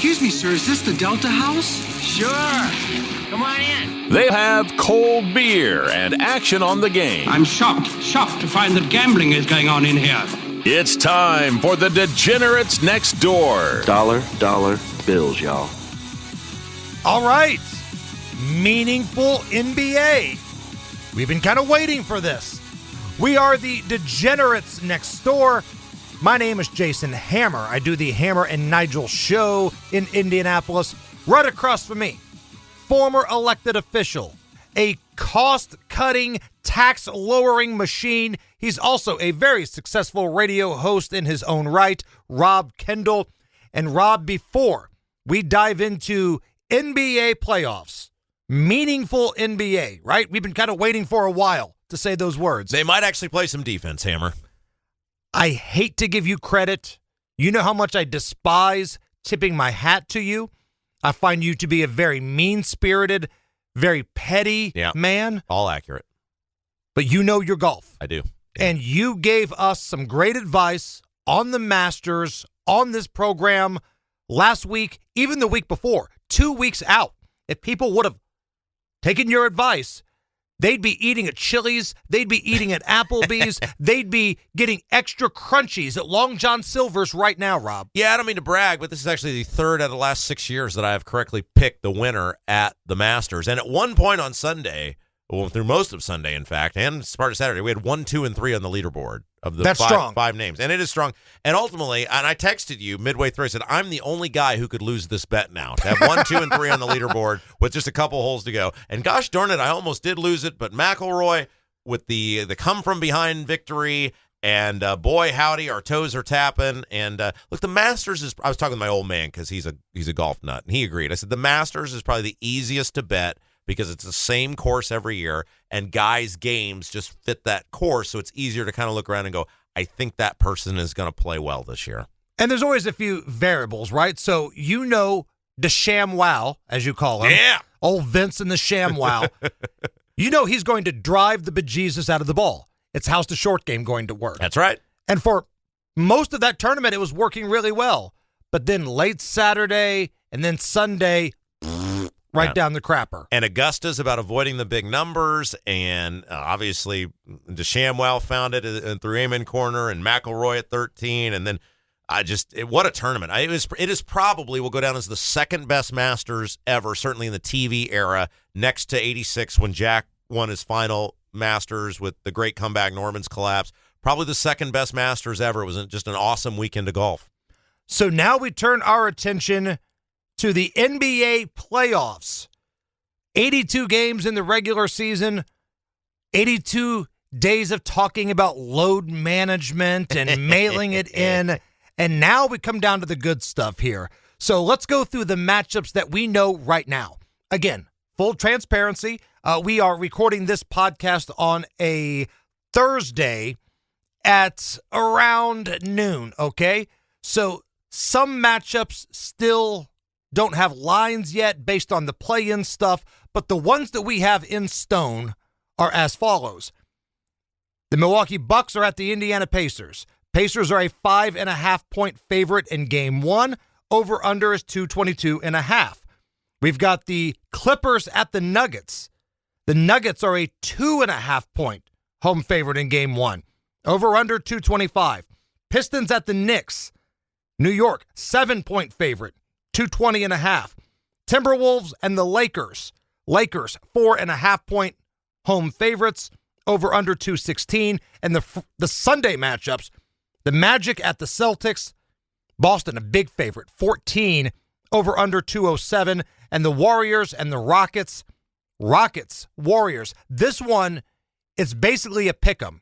Excuse me, sir, is this the Delta House? Sure. Come on in. They have cold beer and action on the game. I'm shocked to find that gambling is going on in here. It's time for the Degenerates Next Door. Dollar bills, y'all. All right. Meaningful NBA. We've been kind of waiting for this. We are the Degenerates Next Door. My name is Jason Hammer. I do the Hammer and Nigel show in Indianapolis. Right across from me, former elected official, a cost-cutting, tax-lowering machine. He's also a very successful radio host in his own right, Rob Kendall. And Rob, before we dive into NBA playoffs, meaningful NBA, right? We've been kind of waiting for a while to say those words. They might actually play some defense, Hammer. I hate to give you credit. You know how much I despise tipping my hat to you. I find you to be a very mean-spirited, very petty man. All accurate. But you know your golf. I do. And you gave us some great advice on the Masters, on this program last week, even the week before, 2 weeks out. If people would have taken your advice, they'd be eating at Chili's, they'd be eating at Applebee's, they'd be getting extra crunchies at Long John Silver's right now, Rob. Yeah, I don't mean to brag, but this is actually the third out of the last 6 years that I have correctly picked the winner at the Masters. And at one point on Sunday, well, through most of Sunday, in fact, and part of Saturday, we had 1, 2, and 3 on the leaderboard of the five names. And it is strong. And ultimately, and I texted you midway through, I said, I'm the only guy who could lose this bet now. To have 1, 2, and 3 on the leaderboard with just a couple holes to go. And gosh darn it, I almost did lose it, but McIlroy with the come-from-behind victory, and boy, howdy, our toes are tapping. And look, the Masters is, I was talking to my old man because he's a golf nut, and he agreed. I said, the Masters is probably the easiest to bet because it's the same course every year, and guys' games just fit that course, so it's easier to kind of look around and go, I think that person is going to play well this year. And there's always a few variables, right? So you know the ShamWow, as you call him. Yeah. Old Vince and the ShamWow. You know he's going to drive the bejesus out of the ball. It's how's the short game going to work? That's right. And for most of that tournament, it was working really well. But then late Saturday and then Sunday, down the crapper. And Augusta's about avoiding the big numbers, and obviously DeChambeau found it through Amen Corner, and McIlroy at 13, and then what a tournament. It is probably will go down as the second best Masters ever, certainly in the TV era, next to 86 when Jack won his final Masters with the great comeback Norman's collapse. Probably the second best Masters ever. It was just an awesome weekend of golf. So now we turn our attention to the NBA playoffs. 82 games in the regular season, 82 days of talking about load management and mailing it in, and now we come down to the good stuff here. So let's go through the matchups that we know right now. Again, full transparency, we are recording this podcast on a Thursday at around noon, okay? So some matchups still don't have lines yet based on the play-in stuff, but the ones that we have in stone are as follows. The Milwaukee Bucks are at the Indiana Pacers. Pacers are a 5.5-point favorite in Game 1. Over-under is 222.5. We've got the Clippers at the Nuggets. The Nuggets are a 2.5-point home favorite in Game 1. Over-under 225. Pistons at the Knicks. New York, 7-point favorite. 220.5. Timberwolves and the Lakers. Lakers, 4.5-point home favorites, over under 216. And the Sunday matchups, the Magic at the Celtics. Boston, a big favorite, 14, over under 207. And the Warriors and the Rockets. Rockets, Warriors. This one, it's basically a pick'em.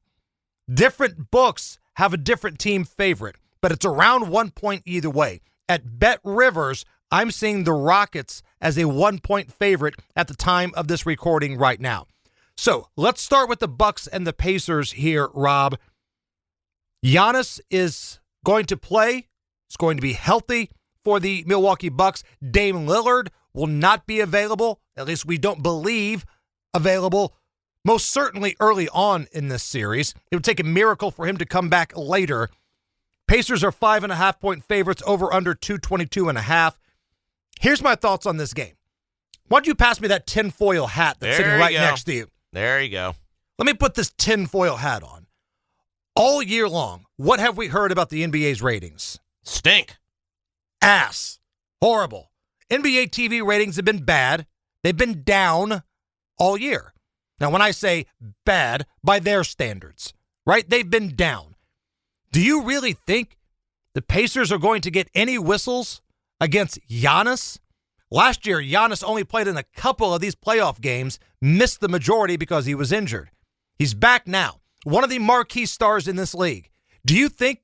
Different books have a different team favorite, but it's around 1 point either way. At Bet Rivers, I'm seeing the Rockets as a 1-point favorite at the time of this recording right now. So let's start with the Bucks and the Pacers here, Rob. Giannis is going to play. It's going to be healthy for the Milwaukee Bucks. Dame Lillard will not be available, at least we don't believe available, most certainly early on in this series. It would take a miracle for him to come back later. Pacers are 5.5-point favorites, over under 222.5. Here's my thoughts on this game. Why don't you pass me that tinfoil hat that's sitting right next to you? There you go. Let me put this tinfoil hat on. All year long, what have we heard about the NBA's ratings? Stink. Ass. Horrible. NBA TV ratings have been bad. They've been down all year. Now, when I say bad, by their standards, right? They've been down. Do you really think the Pacers are going to get any whistles against Giannis? Last year, Giannis only played in a couple of these playoff games, missed the majority because he was injured. He's back now, one of the marquee stars in this league. Do you think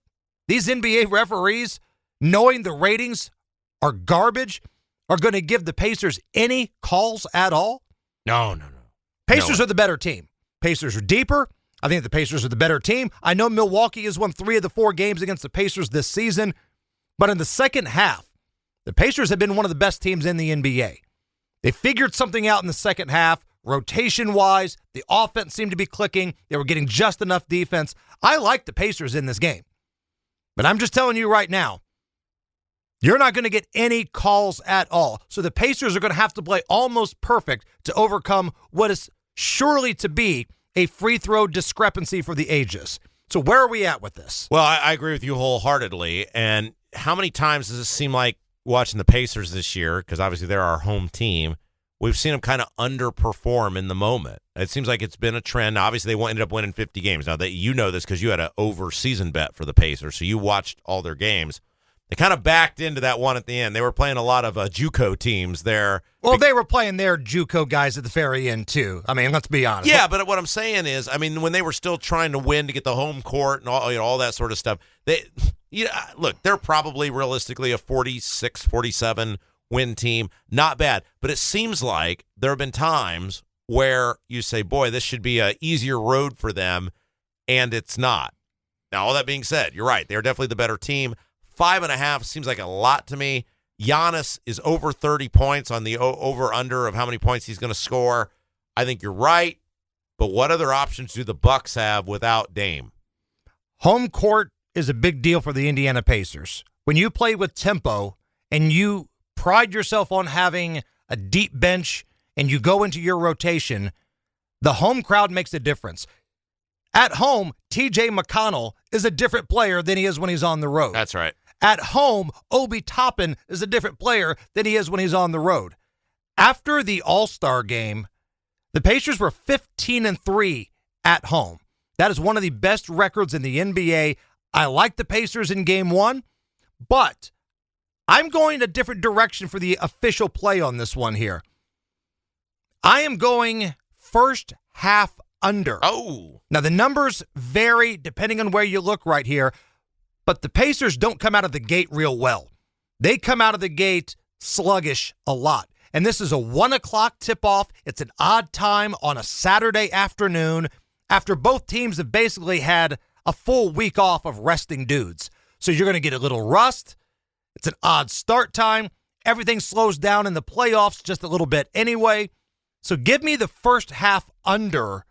these NBA referees, knowing the ratings are garbage, are going to give the Pacers any calls at all? No. Pacers are the better team. Pacers are deeper. I think the Pacers are the better team. I know Milwaukee has won 3 of the 4 games against the Pacers this season, but in the second half, the Pacers have been one of the best teams in the NBA. They figured something out in the second half, rotation-wise. The offense seemed to be clicking. They were getting just enough defense. I like the Pacers in this game. But I'm just telling you right now, you're not going to get any calls at all. So the Pacers are going to have to play almost perfect to overcome what is surely to be a free throw discrepancy for the ages. So where are we at with this? Well, I agree with you wholeheartedly. And how many times does it seem like watching the Pacers this year, because obviously they're our home team, we've seen them kind of underperform in the moment. It seems like it's been a trend. Now, obviously, they ended up winning 50 games. Now, you know this because you had an over-season bet for the Pacers, so you watched all their games. They kind of backed into that one at the end. They were playing a lot of JUCO teams there. Well, they were playing their JUCO guys at the very end, too. I mean, let's be honest. Yeah, but what I'm saying is, I mean, when they were still trying to win to get the home court and all that sort of stuff, look, they're probably realistically a 46, 47 win team. Not bad. But it seems like there have been times where you say, boy, this should be an easier road for them, and it's not. Now, all that being said, you're right. They're definitely the better team. 5.5 seems like a lot to me. Giannis is over 30 points on the over-under of how many points he's going to score. I think you're right, but what other options do the Bucks have without Dame? Home court is a big deal for the Indiana Pacers. When you play with tempo and you pride yourself on having a deep bench and you go into your rotation, the home crowd makes a difference. At home, TJ McConnell is a different player than he is when he's on the road. That's right. At home, Obi Toppin is a different player than he is when he's on the road. After the All-Star game, the Pacers were 15-3 at home. That is one of the best records in the NBA. I like the Pacers in Game 1, but I'm going a different direction for the official play on this one here. I am going first half under. Oh. Now, the numbers vary depending on where you look right here, but the Pacers don't come out of the gate real well. They come out of the gate sluggish a lot. And this is a 1 o'clock tip-off. It's an odd time on a Saturday afternoon after both teams have basically had a full week off of resting dudes. So you're going to get a little rust. It's an odd start time. Everything slows down in the playoffs just a little bit anyway. So give me the first half under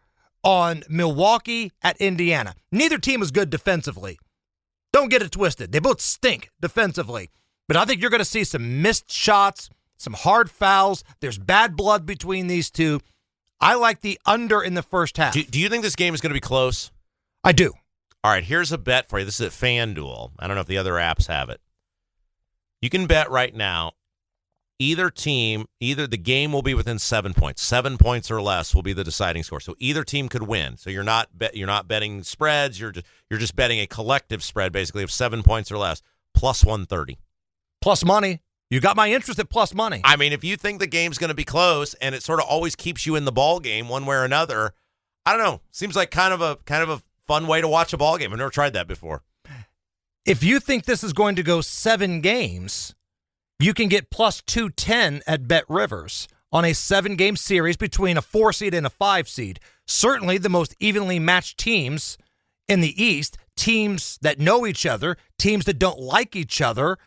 on Milwaukee at Indiana. Neither team is good defensively. Don't get it twisted. They both stink defensively. But I think you're going to see some missed shots, some hard fouls. There's bad blood between these two. I like the under in the first half. Do you think this game is going to be close? I do. All right, here's a bet for you. This is at FanDuel. I don't know if the other apps have it. You can bet right now either the game will be within 7 points. 7 points or less will be the deciding score. So either team could win. So you're not betting spreads. You're just betting a collective spread basically of 7 points or less. Plus 130. Plus money. You got my interest at plus money. I mean, if you think the game's going to be close and it sort of always keeps you in the ball game one way or another, I don't know. Seems like kind of a fun way to watch a ball game. I've never tried that before. If you think this is going to go 7 games, you can get plus 210 at Bet Rivers on a 7-game series between a 4 seed and a 5 seed. Certainly the most evenly matched teams in the East, teams that know each other, teams that don't like each other.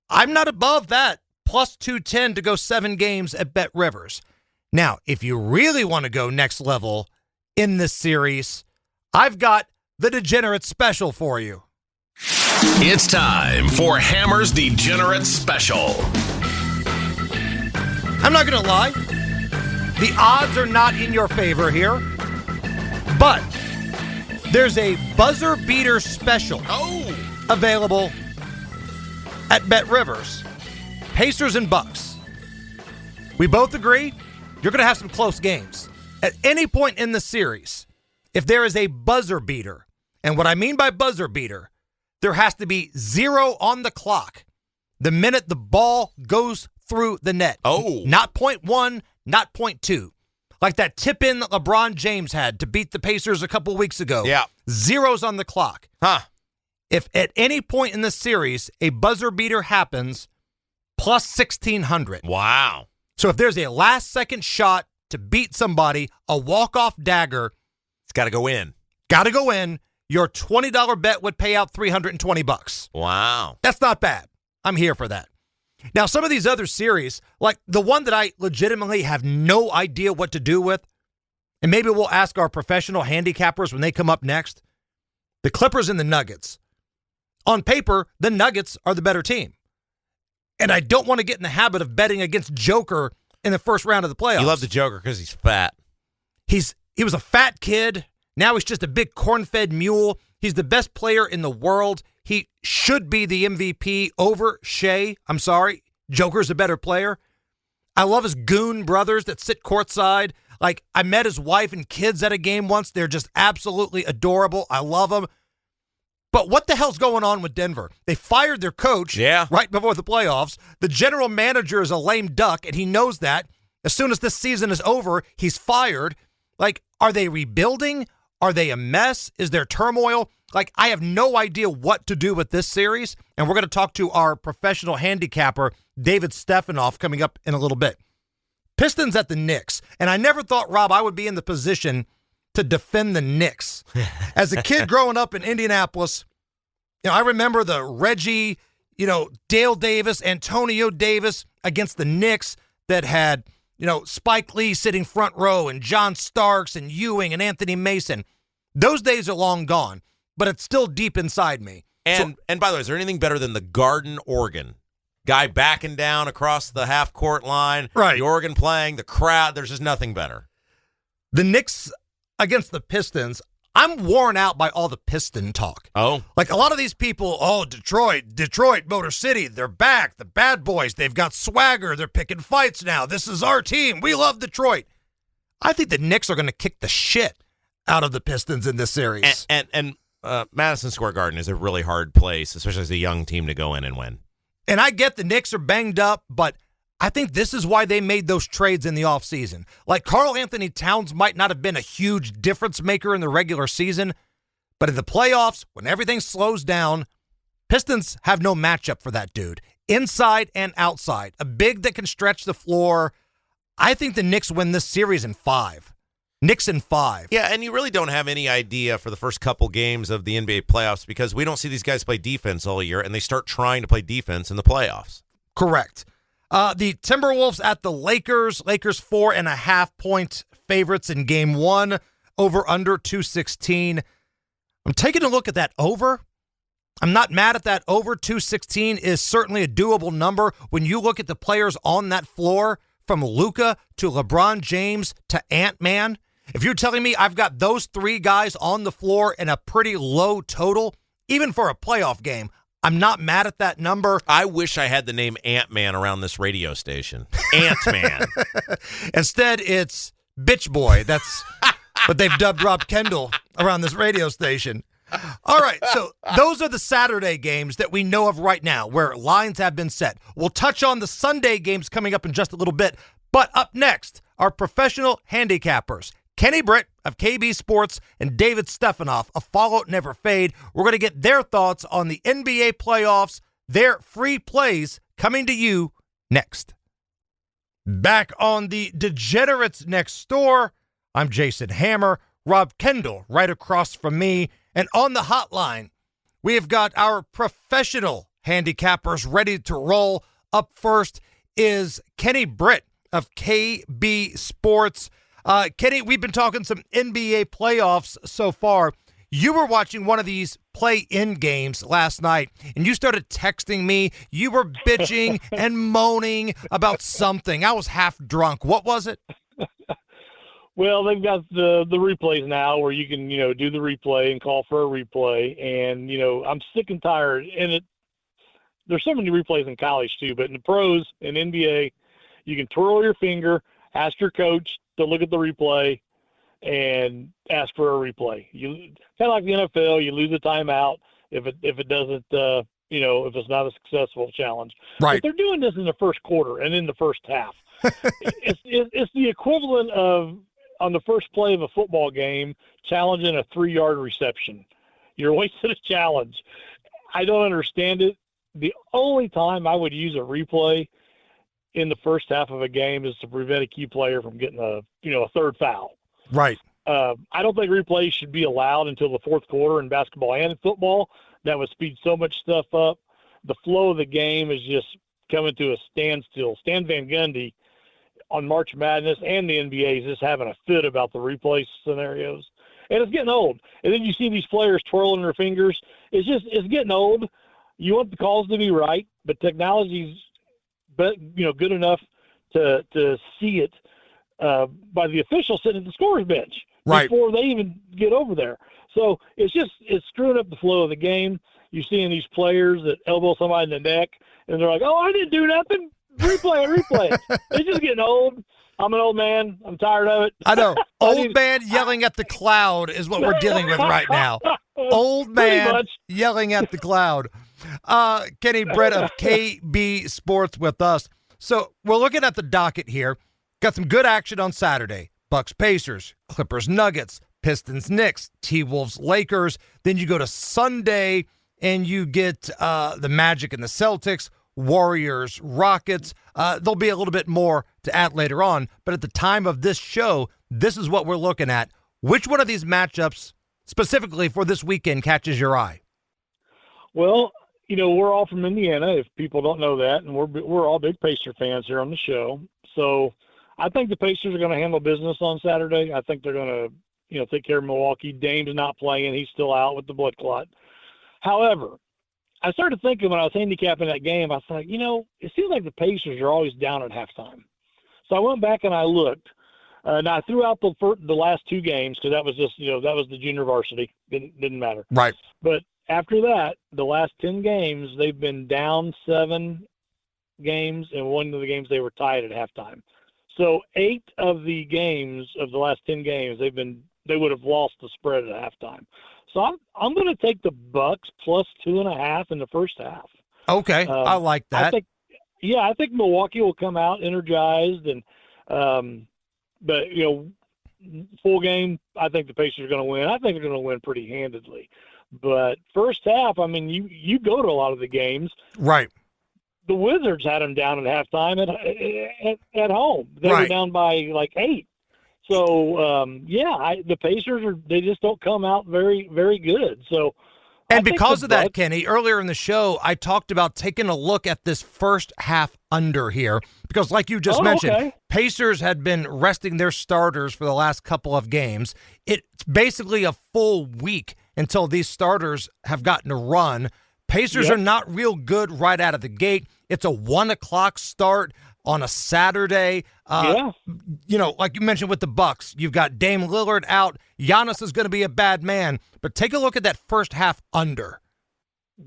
I'm not above that. Plus 210 to go 7 games at Bet Rivers. Now, if you really want to go next level in this series, I've got the Degenerate Special for you. It's time for Hammer's Degenerate Special. I'm not going to lie. The odds are not in your favor here. But there's a buzzer beater special available at Bet Rivers. Pacers and Bucks. We both agree you're going to have some close games. At any point in the series, if there is a buzzer beater, and what I mean by buzzer beater, there has to be 0 on the clock the minute the ball goes through the net. Oh. Not 0.1, not 0.2. Like that tip-in that LeBron James had to beat the Pacers a couple weeks ago. Yeah. 0's on the clock. If at any point in the series a buzzer beater happens, plus 1,600. Wow. So if there's a last-second shot to beat somebody, a walk-off dagger, It's got to go in. got to go in. Your $20 bet would pay out $320. Wow. That's not bad. I'm here for that. Now, some of these other series, like the one that I legitimately have no idea what to do with, and maybe we'll ask our professional handicappers when they come up next, the Clippers and the Nuggets. On paper, the Nuggets are the better team. And I don't want to get in the habit of betting against Joker in the first round of the playoffs. You love the Joker because he's fat. He was a fat kid. Now he's just a big corn-fed mule. He's the best player in the world. He should be the MVP over Shea. I'm sorry. Joker's a better player. I love his goon brothers that sit courtside. Like, I met his wife and kids at a game once. They're just absolutely adorable. I love them. But what the hell's going on with Denver? They fired their coach right before the playoffs. The general manager is a lame duck, and he knows that. As soon as this season is over, he's fired. Like, are they rebuilding? Are they a mess? Is there turmoil? Like, I have no idea what to do with this series, and we're going to talk to our professional handicapper, David Stephanoff, coming up in a little bit. Pistons at the Knicks, and I never thought, Rob, I would be in the position to defend the Knicks. As a kid growing up in Indianapolis, I remember the Reggie, Dale Davis, Antonio Davis against the Knicks that had, Spike Lee sitting front row and John Starks and Ewing and Anthony Mason. Those days are long gone, but it's still deep inside me. And by the way, is there anything better than the Garden Organ? Guy backing down across the half-court line, right. The organ playing, the crowd, there's just nothing better. The Knicks against the Pistons, I'm worn out by all the Piston talk. Oh. Like a lot of these people, Detroit, Motor City, they're back, the bad boys, they've got swagger, they're picking fights now, this is our team, we love Detroit. I think the Knicks are going to kick the shit out of the Pistons in this series. And Madison Square Garden is a really hard place, especially as a young team to go in and win. And I get the Knicks are banged up, but I think this is why they made those trades in the offseason. Like, Karl Anthony Towns might not have been a huge difference maker in the regular season, but in the playoffs, when everything slows down, Pistons have no matchup for that dude. Inside and outside. A big that can stretch the floor. I think the Knicks win this series in 5. Knicks in 5. Yeah, and you really don't have any idea for the first couple games of the NBA playoffs because we don't see these guys play defense all year, and they start trying to play defense in the playoffs. Correct. The Timberwolves at the Lakers. Lakers 4.5-point favorites in game 1. Over under 216. I'm taking a look at that over. I'm not mad at that over. 216 is certainly a doable number when you look at the players on that floor, from Luka to LeBron James to Ant-Man. If you're telling me I've got those 3 guys on the floor in a pretty low total, even for a playoff game, I'm not mad at that number. I wish I had the name Ant-Man around this radio station. Ant-Man. Instead, it's Bitch Boy. That's what they've dubbed Rob Kendall around this radio station. All right, so those are the Saturday games that we know of right now where lines have been set. We'll touch on the Sunday games coming up in just a little bit. But up next, our professional handicappers, Kenny Britt of KB Sports and David Stephanoff of Follow It Never Fade. We're going to get their thoughts on the NBA playoffs, their free plays coming to you next. Back on the Degenerates Next Door, I'm Jason Hammer, Rob Kendall right across from me. And on the hotline, we have got our professional handicappers ready to roll. Up first is Kenny Britt of KB Sports. Kenny, we've been talking some NBA playoffs so far. you were watching one of these play-in games last night, and you started texting me. You were bitching and moaning about something. I was half drunk. What was it? Well, they've got the replays now where you can, do the replay and call for a replay. And, I'm sick and tired. And there's so many replays in college too, but in the pros and NBA, you can twirl your finger, ask your coach to look at the replay, and ask for a replay. You kind of like the NFL, you lose a timeout if it doesn't, if it's not a successful challenge. Right. But they're doing this in the first quarter and in the first half. It's the equivalent of, on the first play of a football game, challenging a 3-yard reception. You're wasting a challenge. I don't understand it. The only time I would use a replay in the first half of a game is to prevent a key player from getting a third foul. Right. I don't think replays should be allowed until the fourth quarter in basketball and in football. That would speed so much stuff up. The flow of the game is just coming to a standstill. Stan Van Gundy on March Madness and the NBA is just having a fit about the replay scenarios. And it's getting old. And then you see these players twirling their fingers. It's getting old. You want the calls to be right, but technology's good enough to see it by the official sitting at the scorer's bench before they even get over there. So it's screwing up the flow of the game. You're seeing these players that elbow somebody in the neck, and they're like, "Oh, I didn't do nothing. Replay it." It's just getting old. I'm an old man. I'm tired of it. I know. Old man yelling at the cloud is what we're dealing with right now. Old man yelling at the cloud. Kenny Britt of KB Sports with us. So we're looking at the docket here. Got some good action on Saturday. Bucks Pacers, Clippers Nuggets, Pistons Knicks, T-Wolves Lakers. Then you go to Sunday and you get the Magic and the Celtics, Warriors, Rockets. There'll be a little bit more to add later on, but at the time of this show, this is what we're looking at. Which one of these matchups, specifically for this weekend, catches your eye? Well, we're all from Indiana, if people don't know that, and we're all big Pacer fans here on the show. So I think the Pacers are going to handle business on Saturday. I think they're going to, take care of Milwaukee. Dame's not playing. He's still out with the blood clot. However, I started thinking when I was handicapping that game, I thought, it seems like the Pacers are always down at halftime. So I went back and I looked. And I threw out the last 2 games because that was just, that was the junior varsity. Didn't matter. Right. But after that, the last 10 games, they've been down 7 games, and one of the games they were tied at halftime. So 8 of the games of the last 10 games, they would have lost the spread at halftime. So I'm going to take the Bucks plus 2.5 in the first half. Okay, I like that. I think Milwaukee will come out energized, and but full game, I think the Pacers are going to win. I think they're going to win pretty handedly. But first half, I mean, you go to a lot of the games, right? The Wizards had them down at halftime at home. They were down by like 8. So, the Pacers they just don't come out very, very good. So, and because of that, Kenny, earlier in the show, I talked about taking a look at this first half under here because, like you just mentioned, Pacers had been resting their starters for the last couple of games. It's basically a full week until these starters have gotten a run. Pacers are not real good right out of the gate. It's a 1:00 start on a Saturday. Like you mentioned with the Bucks, you've got Dame Lillard out. Giannis is going to be a bad man. But take a look at that first half under.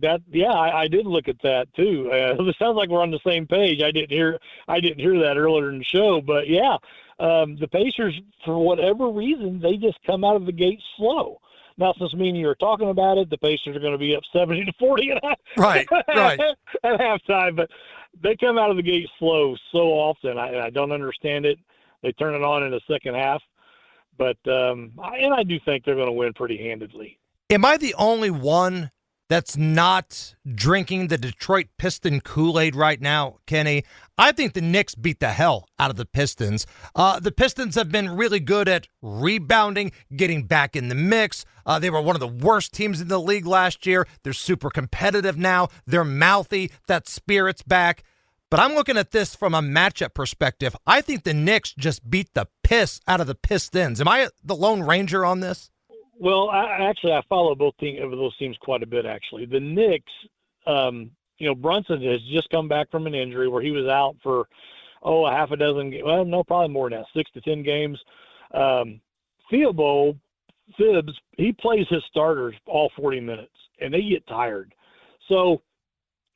I did look at that too. It sounds like we're on the same page. I didn't hear that earlier in the show, but the Pacers, for whatever reason, they just come out of the gate slow. Now, since me and you were talking about it, the Pacers are going to be up 70-40 right. at halftime, but they come out of the gate slow so often. I don't understand it. They turn it on in the second half, but I do think they're going to win pretty handedly. Am I the only one that's not drinking the Detroit Piston Kool-Aid right now, Kenny? I think the Knicks beat the hell out of the Pistons. The Pistons have been really good at rebounding, getting back in the mix. They were one of the worst teams in the league last year. They're super competitive now. They're mouthy. That spirit's back. But I'm looking at this from a matchup perspective. I think the Knicks just beat the piss out of the Pistons. Am I the Lone Ranger on this? Well, I follow both those teams quite a bit, actually. The Knicks, Brunson has just come back from an injury where he was out for, a half a dozen – well, no, probably more than that, 6 to 10 games. Phibbs, he plays his starters all 40 minutes, and they get tired. So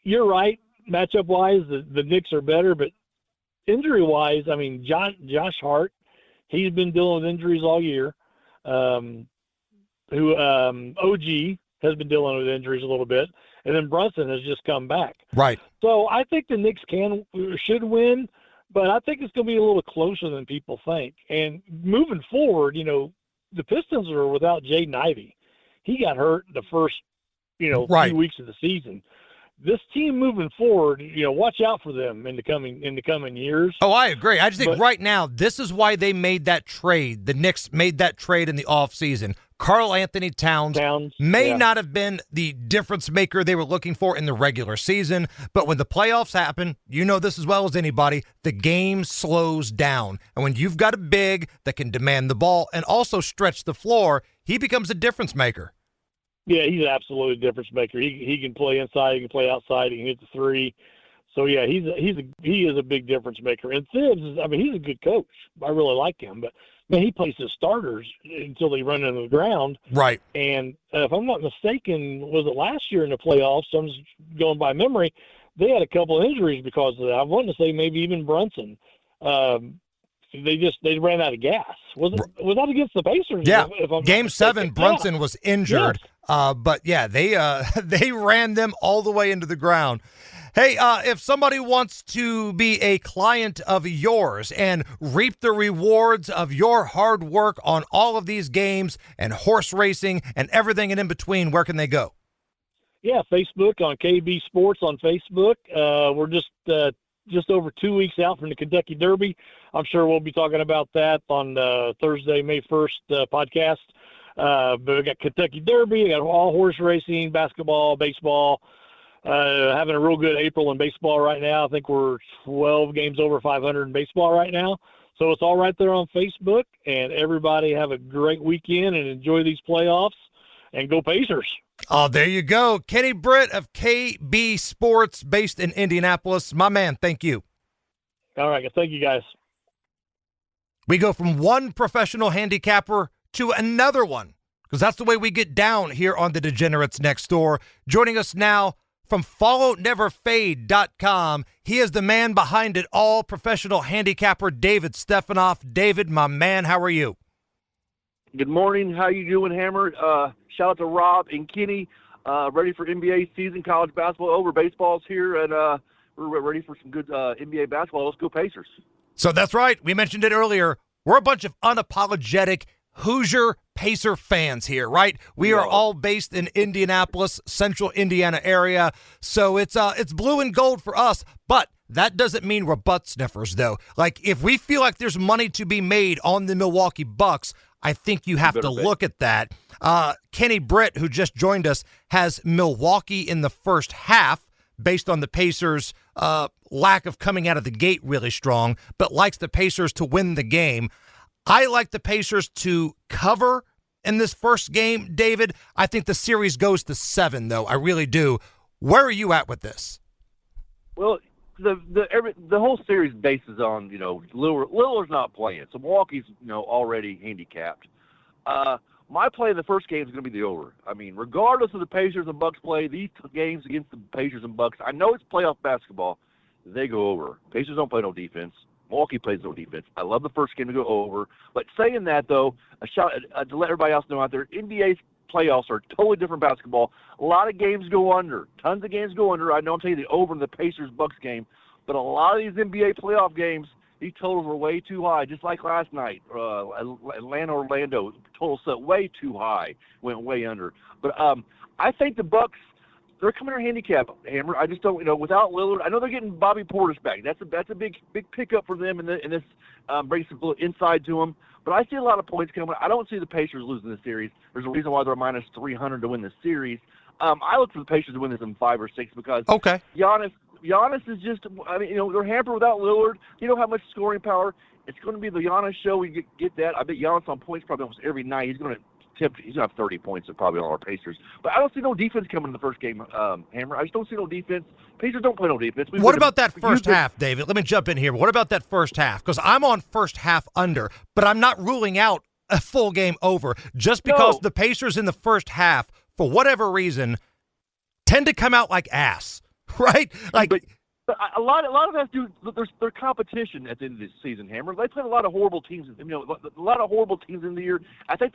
you're right, matchup-wise, the Knicks are better, but injury-wise, I mean, Josh Hart, he's been dealing with injuries all year. OG has been dealing with injuries a little bit, and then Brunson has just come back. Right. So I think the Knicks should win, but I think it's going to be a little closer than people think. And moving forward, the Pistons are without Jaden Ivey. He got hurt the first, few weeks of the season. This team moving forward, watch out for them in the coming years. Oh, I agree. I just think right now, this is why they made that trade. The Knicks made that trade in the offseason. Karl Anthony Towns may not have been the difference maker they were looking for in the regular season, but when the playoffs happen, you know this as well as anybody, the game slows down. And when you've got a big that can demand the ball and also stretch the floor, he becomes a difference maker. Yeah, he's absolutely a difference maker. He can play inside, he can play outside, he can hit the three. So yeah, he is a big difference maker. And Phibbs, he's a good coach. I really like him, but man, he plays his starters until they run into the ground. Right. And if I'm not mistaken, was it last year in the playoffs? I'm just going by memory. They had a couple of injuries because of that. I want to say maybe even Brunson. They ran out of gas. Was that against the Pacers? Yeah. Game 7, mistaken? Brunson was injured. Yes. But yeah, they ran them all the way into the ground. Hey, if somebody wants to be a client of yours and reap the rewards of your hard work on all of these games and horse racing and everything in between, where can they go? Yeah, Facebook on KB Sports on Facebook. We're just over 2 weeks out from the Kentucky Derby. I'm sure we'll be talking about that on Thursday, May 1st podcast. But we got Kentucky Derby, we got all horse racing, basketball, baseball. Having a real good April in baseball right now. I think we're 12 games over 500 in baseball right now. So it's all right there on Facebook. And everybody have a great weekend and enjoy these playoffs. And go Pacers. Oh, there you go. Kenny Britt of KB Sports based in Indianapolis. My man, thank you. All right. Thank you, guys. We go from one professional handicapper to another one because that's the way we get down here on the Degenerates Next Door. Joining us now from followneverfade.com, he is the man behind it all, professional handicapper David Stephanoff. David, my man, how are you? Good morning. How you doing, Hammer? Shout out to Rob and Kenny. Ready for NBA season, college basketball over. Baseball's here, and we're ready for some good NBA basketball. Let's go Pacers. So that's right. We mentioned it earlier. We're a bunch of unapologetic Hoosier Pacer fans here, right? We are all based in Indianapolis, central Indiana area. So it's blue and gold for us, but that doesn't mean we're butt sniffers, though. Like, if we feel like there's money to be made on the Milwaukee Bucks, I think you have to look at that. Kenny Britt, who just joined us, has Milwaukee in the first half based on the Pacers' lack of coming out of the gate really strong, but likes the Pacers to win the game. I like the Pacers to cover in this first game, David. I think the series goes to 7, though. I really do. Where are you at with this? Well, the whole series bases on, Lillard's not playing, so Milwaukee's, already handicapped. My play in the first game is going to be the over. I mean, regardless of the Pacers and Bucks play, these games against the Pacers and Bucks, I know it's playoff basketball. They go over. Pacers don't play no defense. Milwaukee plays no defense. I love the first game to go over. But saying that, though, a shout to let everybody else know out there, NBA playoffs are totally different basketball. A lot of games go under. Tons of games go under. I know I'm telling you the over in the Pacers-Bucks game. But a lot of these NBA playoff games, these totals were way too high, just like last night. Atlanta-Orlando, total set way too high, went way under. But I think the Bucks, they're coming to handicap, Hammer. I just don't, without Lillard, I know they're getting Bobby Portis back. That's a big pickup for them, and this brings some inside to them. But I see a lot of points coming. I don't see the Pacers losing this series. There's a reason why they're minus 300 to win this series. I look for the Pacers to win this in 5 or 6 because Giannis is just, they're hampered without Lillard. You don't have much scoring power. It's going to be the Giannis show. We get that. I bet Giannis on points probably almost every night. He's going to he's gonna have 30 points probably on our Pacers. But I don't see no defense coming in the first game, Hammer. I just don't see no defense. Pacers don't play no defense. What about that first half, David? Let me jump in here. What about that first half? Because I'm on first half under, but I'm not ruling out a full game over just because the Pacers in the first half, for whatever reason, tend to come out like ass, right? Like. But a lot of us do. There's competition at the end of this season, Hammer. They played a lot of horrible teams. A lot of horrible teams in the year. I think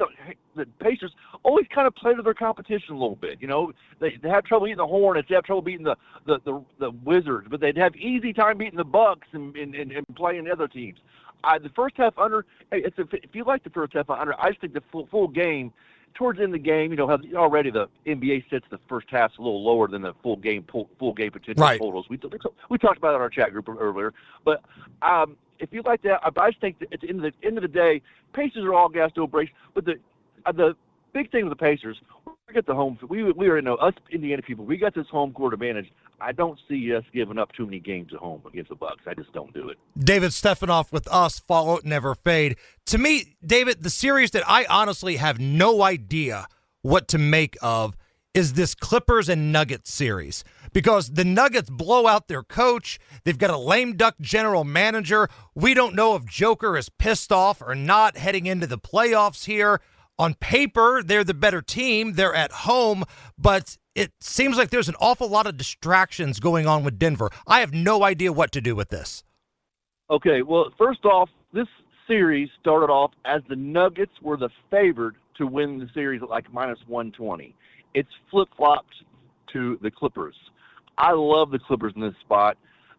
the Pacers always kind of play to their competition a little bit. They have trouble beating the Hornets. They have trouble beating the Wizards, but they'd have easy time beating the Bucks and playing the other teams. The first half under. If you like the first half under, I just think the full game. Towards the end of the game, already the NBA sets the first half's a little lower than the full game potential totals. We talked about it in our chat group earlier. But if you like that, I just think that at the end of the day, Pacers are all gas to brace. But the big thing with the Pacers, we get the home. We already know us Indiana people. We got this home court advantage. I don't see us giving up too many games at home against the Bucks. I just don't do it. David Stephanoff with us. Follow it, never fade. To me, David, the series that I honestly have no idea what to make of is this Clippers and Nuggets series, because the Nuggets blow out their coach. They've got a lame duck general manager. We don't know if Joker is pissed off or not heading into the playoffs here. On paper, they're the better team. They're at home, but it seems like there's an awful lot of distractions going on with Denver. I have no idea what to do with this. Okay, well, first off, this series started off as the Nuggets were the favored to win the series at like minus 120. It's flip-flopped to the Clippers. I love the Clippers in this spot.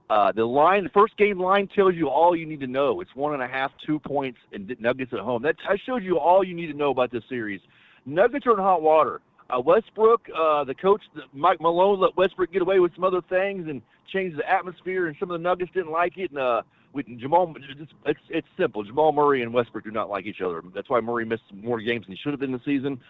The first game line tells you all you need to know. It's 1.5, 2 points, and Nuggets at home. I showed you all you need to know about this series. Nuggets are in hot water. Westbrook, the coach, Mike Malone, let Westbrook get away with some other things and change the atmosphere, and some of the Nuggets didn't like it. And it's simple. Jamal Murray and Westbrook do not like each other. That's why Murray missed more games than he should have in the season.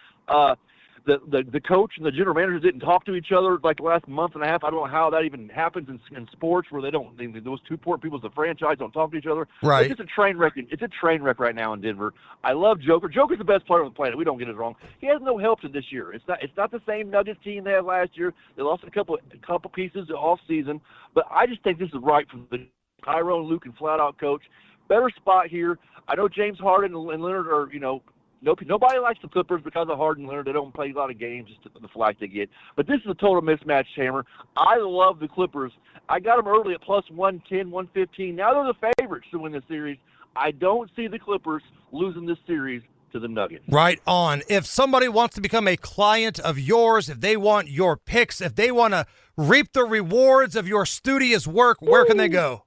The coach and the general manager didn't talk to each other like the last month and a half. I don't know how that even happens in sports where those two important people as the franchise don't talk to each other. Right. It's a train wreck. It's a train wreck right now in Denver. I love Joker. Joker's the best player on the planet. We don't get it wrong. He has no help to this year. It's not the same Nuggets team they had last year. They lost a couple pieces off season, but I just think this is right for the Tyrone, Luke, and flat out coach. Better spot here. I know James Harden and Leonard are nobody likes the Clippers because of Harden and Leonard. They don't play a lot of games, just the flack they get. But this is a total mismatch, Hammer. I love the Clippers. I got them early at plus 110, 115. Now they're the favorites to win the series. I don't see the Clippers losing this series to the Nuggets. Right on. If somebody wants to become a client of yours, if they want your picks, if they want to reap the rewards of your studious work, where can they go?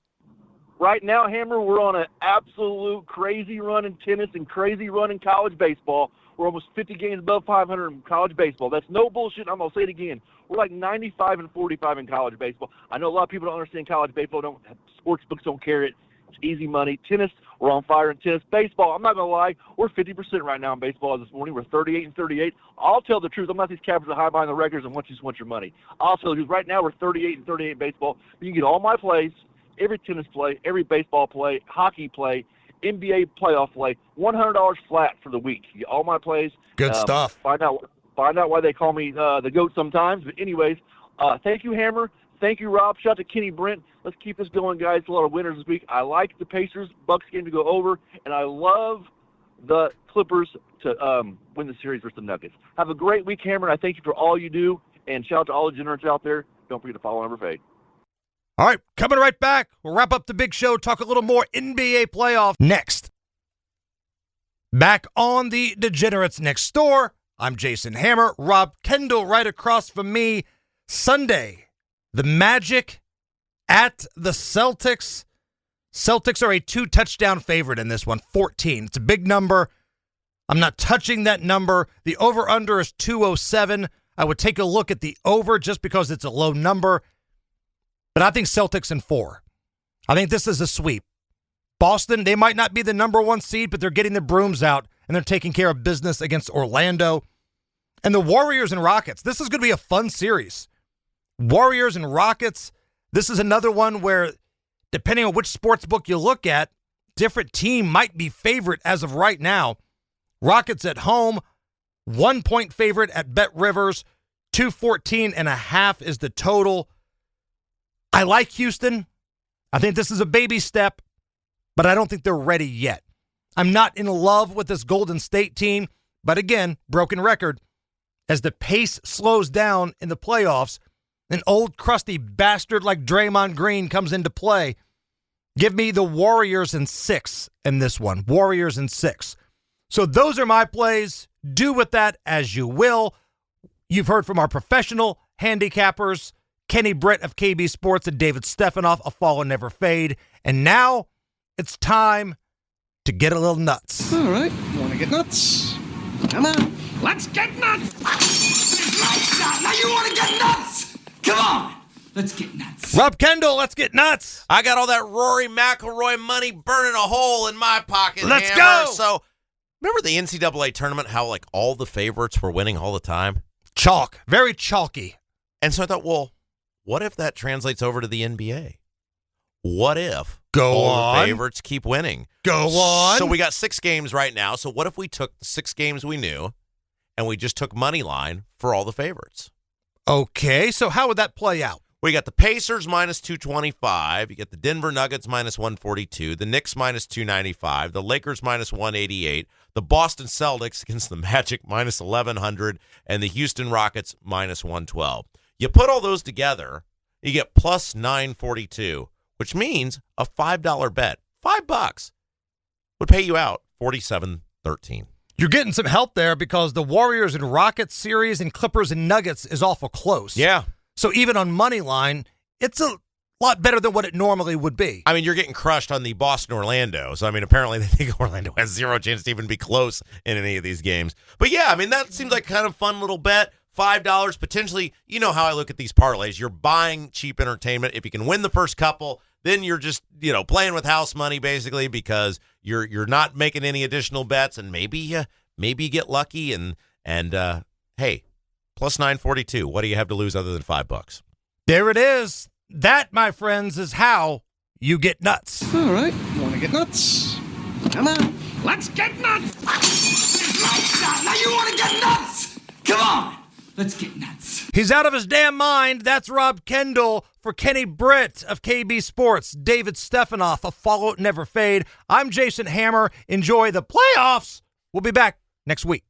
Right now, Hammer, we're on an absolute crazy run in tennis and crazy run in college baseball. We're almost 50 games above 500 in college baseball. That's no bullshit. I'm going to say it again. We're like 95 and 45 in college baseball. I know a lot of people don't understand college baseball. Sports books don't carry it. It's easy money. Tennis, we're on fire in tennis. Baseball, I'm not going to lie, we're 50% right now in baseball this morning. We're 38 and 38. I'll tell the truth. I'm not these cappers that high buying the records and just want your money. I'll tell you, right now we're 38 and 38 in baseball. You can get all my plays, every tennis play, every baseball play, hockey play, NBA playoff play, $100 flat for the week. You get all my plays. Good stuff. Find out why they call me the GOAT sometimes. But anyways, thank you, Hammer. Thank you, Rob. Shout out to Kenny Brent. Let's keep this going, guys. A lot of winners this week. I like the Pacers Bucks game to go over, and I love the Clippers to win the series versus the Nuggets. Have a great week, Hammer, and I thank you for all you do. And shout out to all the degenerates out there. Don't forget to follow Number Fade. All right, coming right back. We'll wrap up the big show, talk a little more NBA playoff next. Back on the Degenerates Next Door, I'm Jason Hammer. Rob Kendall right across from me. Sunday, the Magic at the Celtics. Celtics are a 2-touchdown favorite in this one, 14. It's a big number. I'm not touching that number. The over-under is 207. I would take a look at the over just because it's a low number. But I think Celtics in 4. I think this is a sweep. Boston, they might not be the number 1 seed, but they're getting the brooms out, and they're taking care of business against Orlando. And the Warriors and Rockets, this is going to be a fun series. Warriors and Rockets, this is another one where, depending on which sports book you look at, different team might be favorite as of right now. Rockets at home, 1-point favorite at Bet Rivers. 214.5 is the total. I like Houston. I think this is a baby step, but I don't think they're ready yet. I'm not in love with this Golden State team, but again, broken record. As the pace slows down in the playoffs, an old crusty bastard like Draymond Green comes into play. Give me the Warriors in 6 in this one. Warriors in 6. So those are my plays. Do with that as you will. You've heard from our professional handicappers, Kenny Britt of KB Sports and David Stephanoff of Fall and Never Fade. And now it's time to get a little nuts. All right. Want to get nuts? Come on. Let's get nuts! Lights out! Now you want to get nuts? Come on! Let's get nuts. Rob Kendall, let's get nuts. I got all that Rory McIlroy money burning a hole in my pocket. Let's Hammer. go. So, remember the NCAA tournament, how like all the favorites were winning all the time? Chalk. Very chalky. And so I thought, well, what if that translates over to the NBA? What if Go all on. the favorites keep winning? Go on. So we got 6 games right now. So what if we took the 6 games we knew and we just took money line for all the favorites? Okay, so how would that play out? We got the Pacers minus 225. You get the Denver Nuggets minus 142. The Knicks minus 295. The Lakers minus 188. The Boston Celtics against the Magic minus 1,100. And the Houston Rockets minus 112. You put all those together, you get plus 942, which means a $5 bet, $5 would pay you out $47.13. You're getting some help there because the Warriors and Rockets series and Clippers and Nuggets is awful close. Yeah. So even on money line, it's a lot better than what it normally would be. I mean, you're getting crushed on the Boston-Orlando. So, I mean, apparently they think Orlando has zero chance to even be close in any of these games. But, yeah, I mean, that seems like kind of fun little bet. $5 potentially. You know how I look at these parlays. You're buying cheap entertainment. If you can win the first couple, then you're just, playing with house money basically because you're not making any additional bets, and maybe you get lucky and hey, plus 942. What do you have to lose other than $5? There it is. That, my friends, is how you get nuts. All right. Want to get nuts? Come on. Let's get nuts! Lights out! Now you want to get nuts? Come on! Let's get nuts. He's out of his damn mind. That's Rob Kendall for Kenny Britt of KB Sports, David Stephanoff of Follow It Never Fade. I'm Jason Hammer. Enjoy the playoffs. We'll be back next week.